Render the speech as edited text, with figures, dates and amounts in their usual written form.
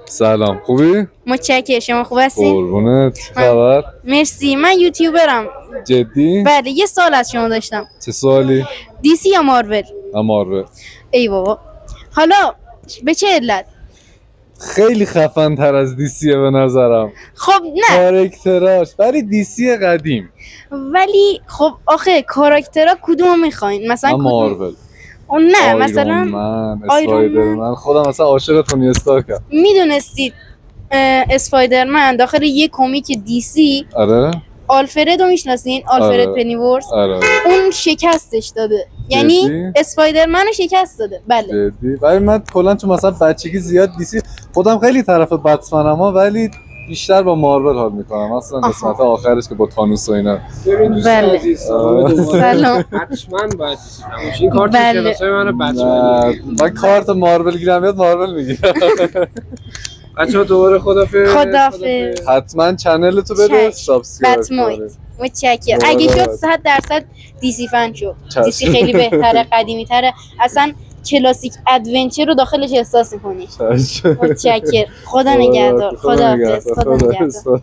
سلام خوبی؟ متشکرم. شما خوب هستین؟ قربونت. چه خبر؟ مرسی. من یوتیوبرم. جدی؟ بله یه سوال از شما داشتم. چه سوالی؟ دیسی یا مارول؟ مارول. ای بابا. حالا به چه علت؟ خیلی خفن تر از دیسیه به نظرم. خب نه کاراکتراش ولی دیسی قدیم. ولی خب آخه کاراکترها کدومو میخواین؟ مثلا کدوم؟ مارول. اون نه آیرون مثلا من، آیرون اسپایدرمن. خودم مثلا عاشق تونی استارکم. میدونستید اسپایدرمن داخل یه کمیک دیسی آره؟ آلفرد رو میشناسین؟ آلفرد آره. پنیورس. آره. اون شکستش داده، یعنی جدی؟ اسپایدرمن رو شکست داده. بله جدی؟ ولی من کلا چون مثلا بچگی زیاد دیسی خودم خیلی طرف بتمنم ولی بیشتر با مارول حال میکنم. اصلا قسمت آخرش که با تانوس و اینا. ببین دوست بله. عزیز سلام. حتما باید این کارت بله. شناسای منو بچه‌ها من کارت مارول گیرم میاد مارول میگیرم. بچه‌ها دوباره خدافظ. حتما چنل تو بده چشم. سابسکرایب بتمایت. کنید. متشکرم. دوباره اگه شد باید. 100% دیسی فن شد. چشم. دیسی خیلی بهتره، قدیمی تره، اصلا کلاسیک ادونچر رو داخلش احساس می‌کنی. چشم. متشکرم. خدا نگهدار. خداحافظ. خدا نگهدار.